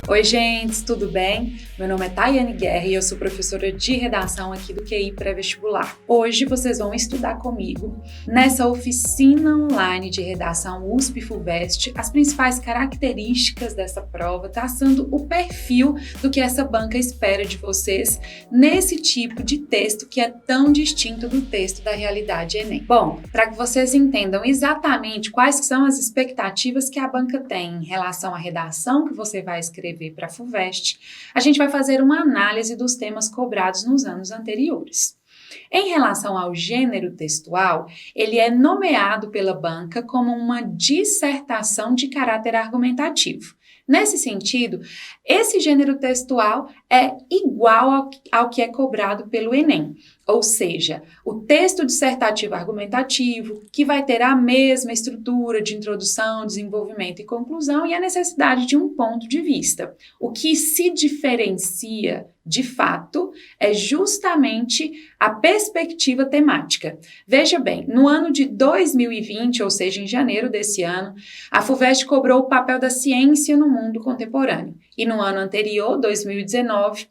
Oi, gente, tudo bem? Meu nome é Tayane Guerra e eu sou professora de redação aqui do QI Pré-Vestibular. Hoje vocês vão estudar comigo, nessa oficina online de redação USP-FUVEST, as principais características dessa prova, traçando o perfil do que essa banca espera de vocês nesse tipo de texto que é tão distinto do texto da realidade Enem. Bom, para que vocês entendam exatamente quais são as expectativas que a banca tem em relação à redação que você vai escrever para a FUVEST, a gente vai fazer uma análise dos temas cobrados nos anos anteriores. Em relação ao gênero textual, ele é nomeado pela banca como uma dissertação de caráter argumentativo. Nesse sentido, esse gênero textual é igual ao que é cobrado pelo Enem, ou seja, o texto dissertativo argumentativo, que vai ter a mesma estrutura de introdução, desenvolvimento e conclusão e a necessidade de um ponto de vista. O que se diferencia, de fato, é justamente a perspectiva temática. Veja bem, no ano de 2020, ou seja, em janeiro desse ano, a FUVEST cobrou o papel da ciência no mundo contemporâneo. E no ano anterior, 2019,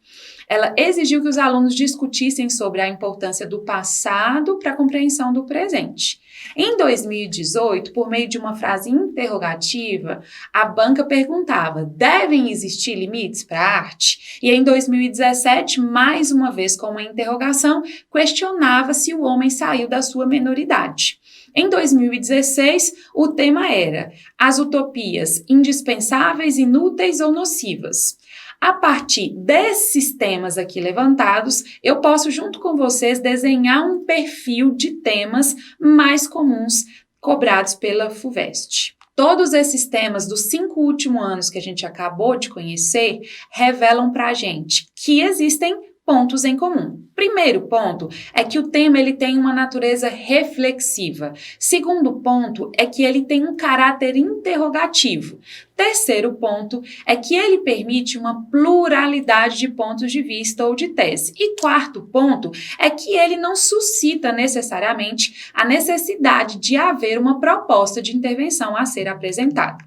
ela exigiu que os alunos discutissem sobre a importância do passado para a compreensão do presente. Em 2018, por meio de uma frase interrogativa, a banca perguntava: devem existir limites para a arte? E em 2017, mais uma vez com uma interrogação, questionava se o homem saiu da sua menoridade. Em 2016, o tema era: as utopias indispensáveis, inúteis ou nocivas? A partir desses temas aqui levantados, eu posso, junto com vocês, desenhar um perfil de temas mais comuns cobrados pela FUVEST. Todos esses temas dos 5 últimos anos que a gente acabou de conhecer revelam para a gente que existem pontos em comum. Primeiro ponto é que o tema ele tem uma natureza reflexiva. Segundo ponto é que ele tem um caráter interrogativo. Terceiro ponto é que ele permite uma pluralidade de pontos de vista ou de tese. E quarto ponto é que ele não suscita necessariamente a necessidade de haver uma proposta de intervenção a ser apresentada.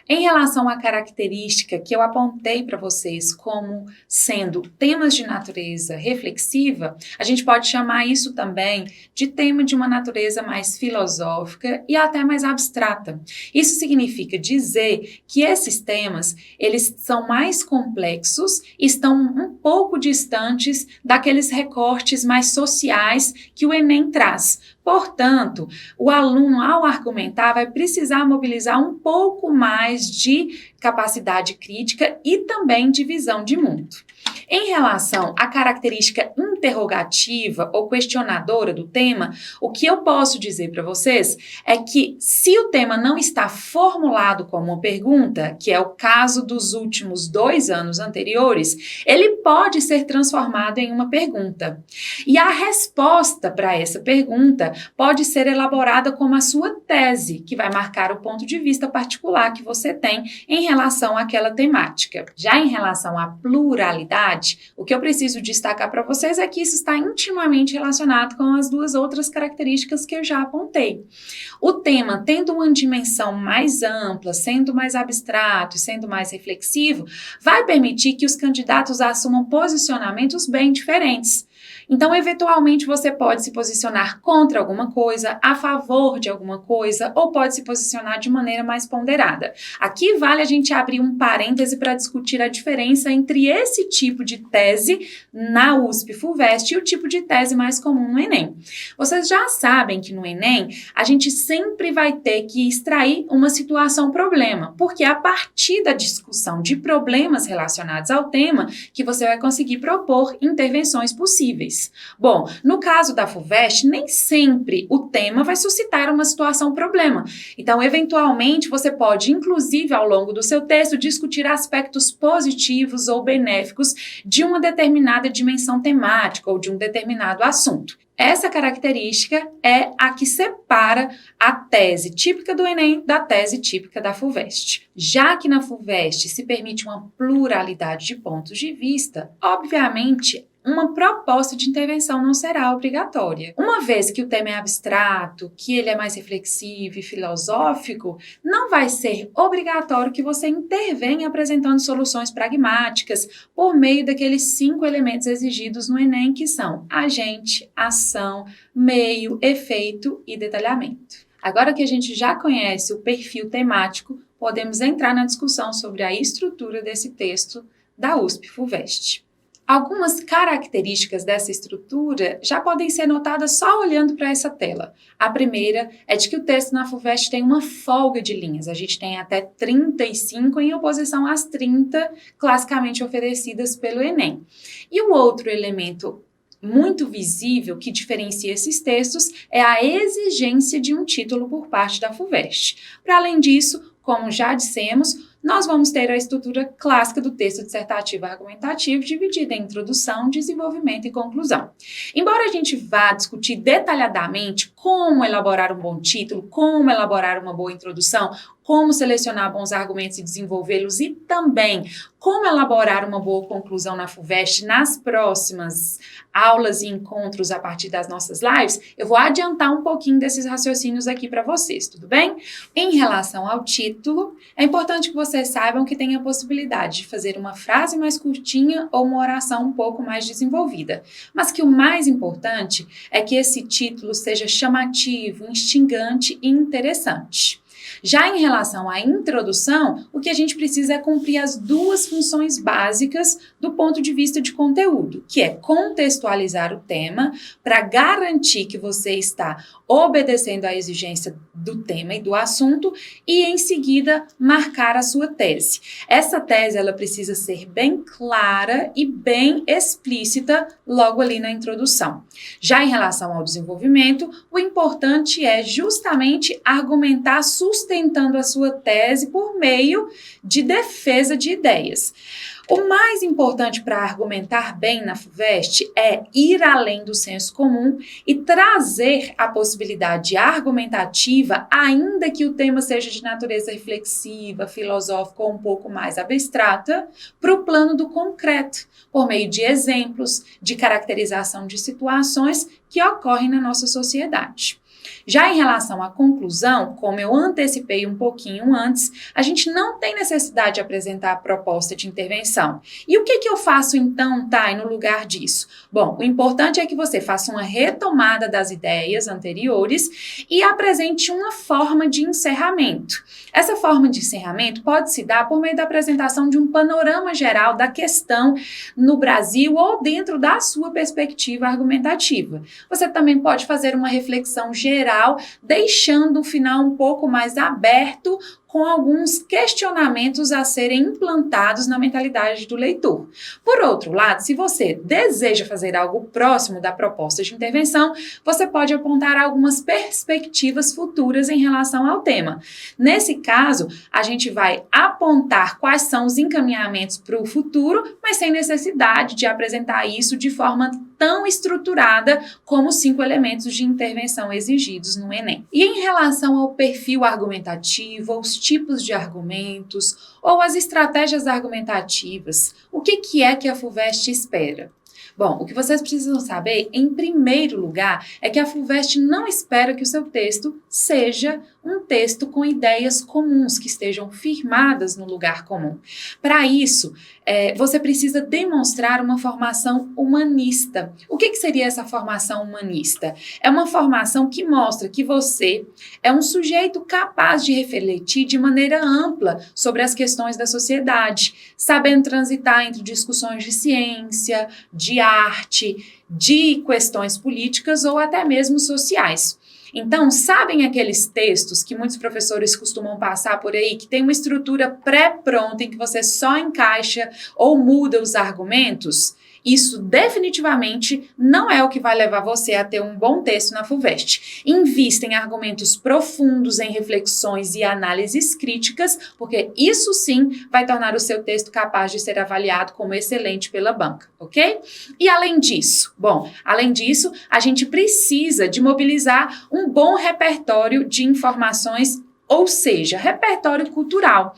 Em relação à característica que eu apontei para vocês como sendo temas de natureza reflexiva, a gente pode chamar isso também de tema de uma natureza mais filosófica e até mais abstrata. Isso significa dizer que esses temas, eles são mais complexos, estão um pouco distantes daqueles recortes mais sociais que o Enem traz. Portanto, o aluno, ao argumentar, vai precisar mobilizar um pouco mais de capacidade crítica e também de visão de mundo. Em relação à característica interrogativa ou questionadora do tema, o que eu posso dizer para vocês é que se o tema não está formulado como uma pergunta, que é o caso dos últimos 2 anos anteriores, ele pode ser transformado em uma pergunta. E a resposta para essa pergunta pode ser elaborada como a sua tese, que vai marcar o ponto de vista particular que você tem em relação àquela temática. Já em relação à pluralidade, o que eu preciso destacar para vocês é que isso está intimamente relacionado com as 2 outras características que eu já apontei. O tema, tendo uma dimensão mais ampla, sendo mais abstrato e sendo mais reflexivo, vai permitir que os candidatos assumam posicionamentos bem diferentes. Então, eventualmente, você pode se posicionar contra alguma coisa, a favor de alguma coisa, ou pode se posicionar de maneira mais ponderada. Aqui vale a gente abrir um parêntese para discutir a diferença entre esse tipo de tese na USP-FUVEST e o tipo de tese mais comum no Enem. Vocês já sabem que no Enem, a gente sempre vai ter que extrair uma situação-problema, porque é a partir da discussão de problemas relacionados ao tema que você vai conseguir propor intervenções possíveis. Bom, no caso da FUVEST, nem sempre o tema vai suscitar uma situação-problema. Então, eventualmente, você pode, inclusive, ao longo do seu texto, discutir aspectos positivos ou benéficos de uma determinada dimensão temática ou de um determinado assunto. Essa característica é a que separa a tese típica do Enem da tese típica da FUVEST. Já que na FUVEST se permite uma pluralidade de pontos de vista, obviamente, uma proposta de intervenção não será obrigatória. Uma vez que o tema é abstrato, que ele é mais reflexivo e filosófico, não vai ser obrigatório que você intervenha apresentando soluções pragmáticas por meio daqueles 5 elementos exigidos no Enem, que são agente, ação, meio, efeito e detalhamento. Agora que a gente já conhece o perfil temático, podemos entrar na discussão sobre a estrutura desse texto da USP-FUVEST. Algumas características dessa estrutura já podem ser notadas só olhando para essa tela. A primeira é de que o texto na FUVEST tem uma folga de linhas. A gente tem até 35 em oposição às 30 classicamente oferecidas pelo Enem. E o outro elemento muito visível que diferencia esses textos é a exigência de um título por parte da FUVEST. Para além disso, como já dissemos, nós vamos ter a estrutura clássica do texto dissertativo argumentativo, dividida em introdução, desenvolvimento e conclusão. Embora a gente vá discutir detalhadamente como elaborar um bom título, como elaborar uma boa introdução, como selecionar bons argumentos e desenvolvê-los e também como elaborar uma boa conclusão na FUVEST nas próximas aulas e encontros a partir das nossas lives, eu vou adiantar um pouquinho desses raciocínios aqui para vocês, tudo bem? Em relação ao título, é importante que vocês saibam que tem a possibilidade de fazer uma frase mais curtinha ou uma oração um pouco mais desenvolvida, mas que o mais importante é que esse título seja chamativo, instigante e interessante. Já em relação à introdução, o que a gente precisa é cumprir as 2 funções básicas do ponto de vista de conteúdo, que é contextualizar o tema para garantir que você está obedecendo à exigência do tema e do assunto e, em seguida, marcar a sua tese. Essa tese ela precisa ser bem clara e bem explícita logo ali na introdução. Já em relação ao desenvolvimento, o importante é justamente argumentar sustentando a sua tese por meio de defesa de ideias. O mais importante para argumentar bem na FUVEST é ir além do senso comum e trazer a possibilidade argumentativa, ainda que o tema seja de natureza reflexiva, filosófica ou um pouco mais abstrata, para o plano do concreto, por meio de exemplos, de caracterização de situações que ocorrem na nossa sociedade. Já em relação à conclusão, como eu antecipei um pouquinho antes, a gente não tem necessidade de apresentar a proposta de intervenção. E o que eu faço então, Thay, no lugar disso? Bom, o importante é que você faça uma retomada das ideias anteriores e apresente uma forma de encerramento. Essa forma de encerramento pode se dar por meio da apresentação de um panorama geral da questão no Brasil ou dentro da sua perspectiva argumentativa. Você também pode fazer uma reflexão geral, deixando o final um pouco mais aberto, com alguns questionamentos a serem implantados na mentalidade do leitor. Por outro lado, se você deseja fazer algo próximo da proposta de intervenção, você pode apontar algumas perspectivas futuras em relação ao tema. Nesse caso, a gente vai apontar quais são os encaminhamentos para o futuro, mas sem necessidade de apresentar isso de forma tão estruturada como os 5 elementos de intervenção exigidos no Enem. E em relação ao perfil argumentativo, os tipos de argumentos ou as estratégias argumentativas, o que é que a FUVEST espera? Bom, o que vocês precisam saber, em primeiro lugar, é que a FUVEST não espera que o seu texto seja um texto com ideias comuns, que estejam firmadas no lugar comum. Para isso, você precisa demonstrar uma formação humanista. O que seria essa formação humanista? É uma formação que mostra que você é um sujeito capaz de refletir de maneira ampla sobre as questões da sociedade, sabendo transitar entre discussões de ciência, de arte, de questões políticas ou até mesmo sociais. Então, sabem aqueles textos que muitos professores costumam passar por aí, que tem uma estrutura pré-pronta em que você só encaixa ou muda os argumentos? Isso definitivamente não é o que vai levar você a ter um bom texto na FUVEST. Invista em argumentos profundos, em reflexões e análises críticas, porque isso sim vai tornar o seu texto capaz de ser avaliado como excelente pela banca, ok? E além disso, a gente precisa de mobilizar um bom repertório de informações ou seja, repertório cultural.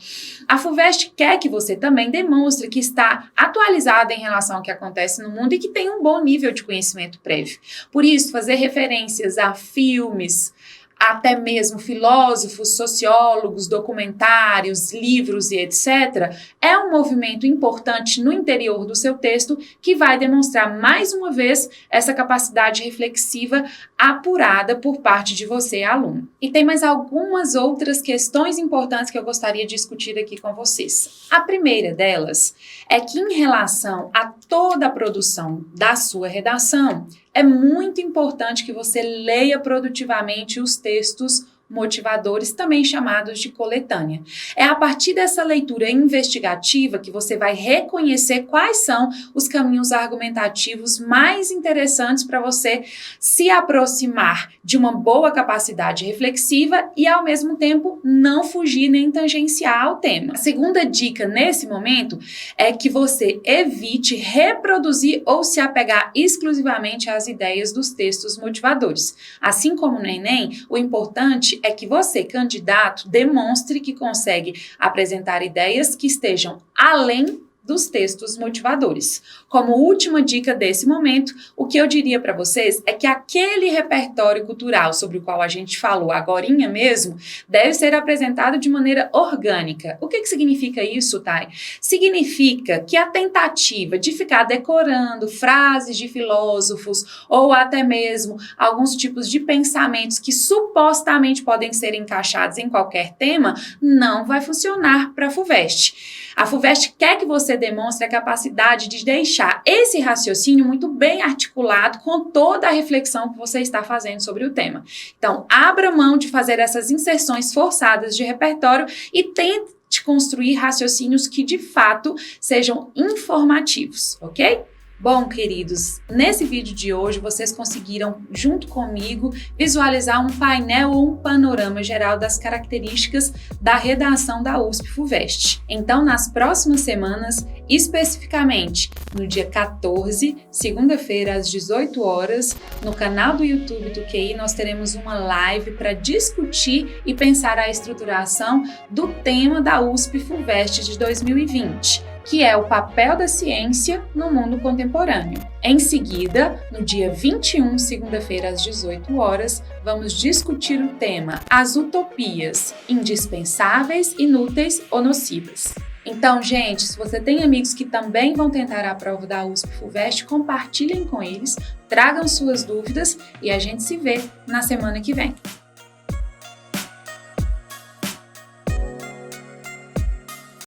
A FUVEST quer que você também demonstre que está atualizada em relação ao que acontece no mundo e que tem um bom nível de conhecimento prévio. Por isso, fazer referências a filmes, até mesmo filósofos, sociólogos, documentários, livros e etc., é um movimento importante no interior do seu texto que vai demonstrar mais uma vez essa capacidade reflexiva apurada por parte de você, aluno. E tem mais algumas outras questões importantes que eu gostaria de discutir aqui com vocês. A primeira delas é que, em relação a toda a produção da sua redação, é muito importante que você leia produtivamente os textos motivadores, também chamados de coletânea. É a partir dessa leitura investigativa que você vai reconhecer quais são os caminhos argumentativos mais interessantes para você se aproximar de uma boa capacidade reflexiva e, ao mesmo tempo, não fugir nem tangenciar ao tema. A segunda dica nesse momento é que você evite reproduzir ou se apegar exclusivamente às ideias dos textos motivadores. Assim como no Enem, o importante é que você, candidato, demonstre que consegue apresentar ideias que estejam além dos textos motivadores. Como última dica desse momento, o que eu diria para vocês é que aquele repertório cultural sobre o qual a gente falou agorinha mesmo, deve ser apresentado de maneira orgânica. O que significa isso, Thay? Significa que a tentativa de ficar decorando frases de filósofos ou até mesmo alguns tipos de pensamentos que supostamente podem ser encaixados em qualquer tema, não vai funcionar para a FUVEST. A FUVEST quer que você demonstre a capacidade de deixar esse raciocínio muito bem articulado com toda a reflexão que você está fazendo sobre o tema. Então, abra mão de fazer essas inserções forçadas de repertório e tente construir raciocínios que, de fato, sejam informativos, ok? Bom, queridos, nesse vídeo de hoje vocês conseguiram, junto comigo, visualizar um painel ou um panorama geral das características da redação da USP-FUVEST. Então, nas próximas semanas, especificamente no dia 14, segunda-feira, às 18 horas, no canal do YouTube do QI, nós teremos uma live para discutir e pensar a estruturação do tema da USP-FUVEST de 2020. Que é o papel da ciência no mundo contemporâneo. Em seguida, no dia 21, segunda-feira, às 18 horas, vamos discutir o tema As Utopias, indispensáveis, inúteis ou nocivas. Então, gente, se você tem amigos que também vão tentar a prova da USP-FUVEST, compartilhem com eles, tragam suas dúvidas e a gente se vê na semana que vem.